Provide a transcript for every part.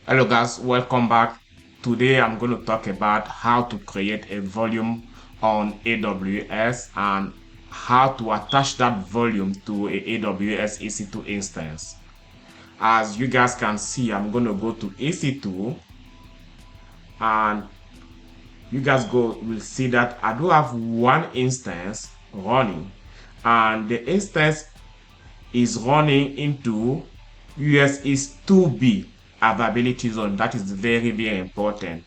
Hello guys, welcome back. Today I'm going to talk about how to create a volume on AWS and how to attach that volume to a AWS EC2 instance. As you guys can see, I'm going to go to EC2 and you guys will see that I do have one instance running and the instance is running into US2B availability zone. That is very important.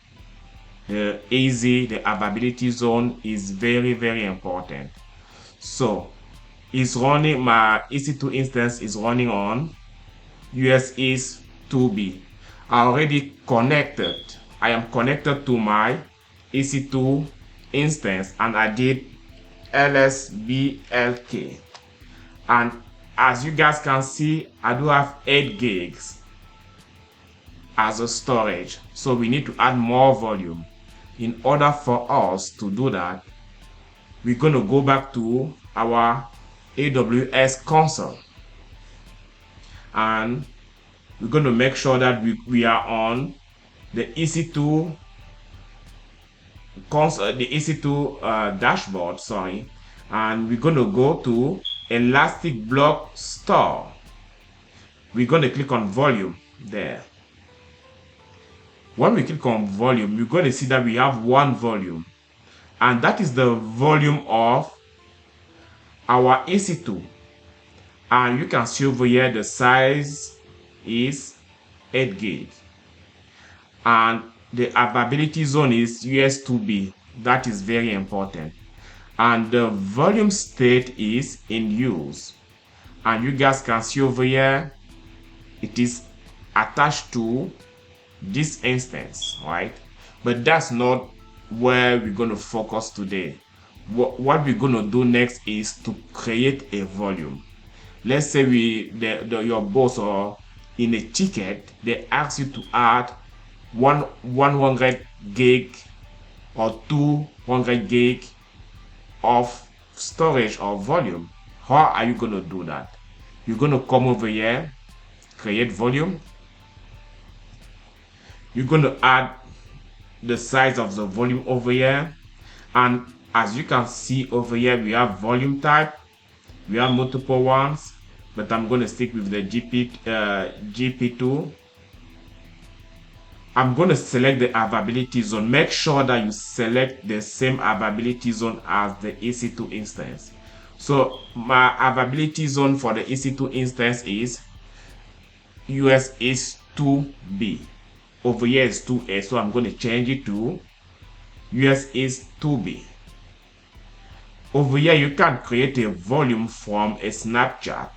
The availability zone is very important. So it's running, my EC2 instance is running on US2B. I already connected. I am connected to my EC2 instance and I did lsblk, and as you guys can see, I do have 8 gigs as a storage, so we need to add more volume. In order for us to do that, we're going to go back to our AWS Console and we're going to make sure that we are on the EC2 console, the EC2 dashboard, and we're going to go to Elastic Block Store. We're going to click on volume there. When we click on volume, you're going to see that we have one volume, and that is the volume of our EC2. And you can see over here the size is 8 gig, and the availability zone is US2B. That is very important. And the volume state is in use, and you guys can see over here it is attached to this instance, right? But that's not where we're going to focus today. What we're going to do next is to create a volume. Let's say your boss or in a ticket they ask you to add 100 gig or 200 gig of storage or volume. How are you going to do that? You're going to come over here, create volume. You're going to add the size of the volume over here, and as you can see over here, we have volume type. We have multiple ones, but I'm going to stick with the GP2. I'm going to select the availability zone. Make sure that you select the same availability zone as the EC2 instance. So my availability zone for the EC2 instance is US2B. Over here is 2A, so I'm going to change it to US2B. Over here you can create a volume from a snapshot,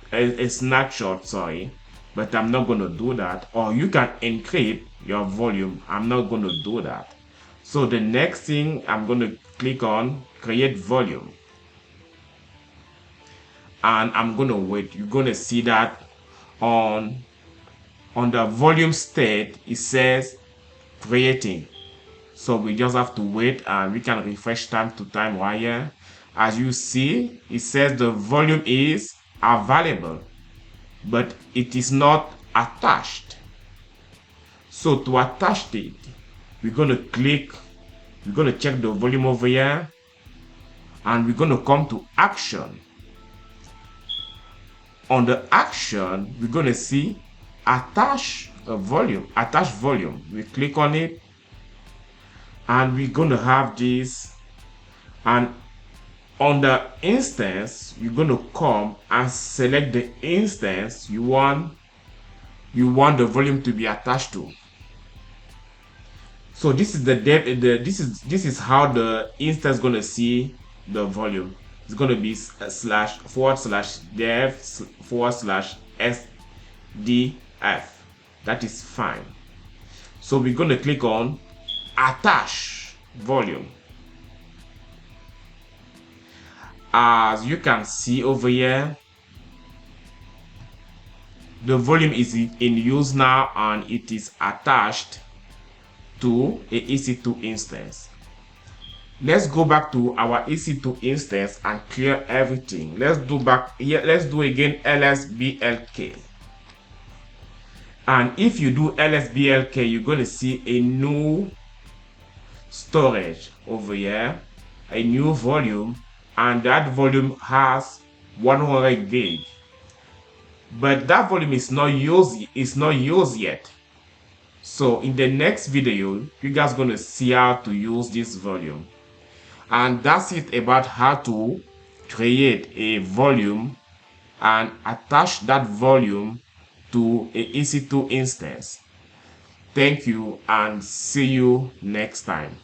but I'm not going to do that. Or you can encrypt your volume. I'm not going to do that. So the next thing, I'm going to click on create volume, and I'm going to wait. You're going to see that on the volume state it says creating. So we just have to wait, and we can refresh time to time right here. As you see, it says the volume is available, but it is not attached. So to attach it, we're going to check the volume over here, and we're going to come to action. On the action, we're going to see attach volume. We click on it, and we're going to have this, and on the instance, you're going to come and select the instance you want the volume to be attached to. So this is this is how the instance is going to see the volume. It's going to be /dev/sdf. That is fine. So we're going to click on attach volume. As you can see over here, the volume is in use now, and it is attached to a EC2 instance. Let's go back to our EC2 instance and clear everything. Let's do again lsblk. And if you do LSBLK, you're going to see a new storage over here, a new volume, and that volume has 100 gig. But that volume is not used yet. So in the next video, you guys gonna see how to use this volume. And that's it about how to create a volume and attach that volume to a EC2 instance. Thank you and see you next time.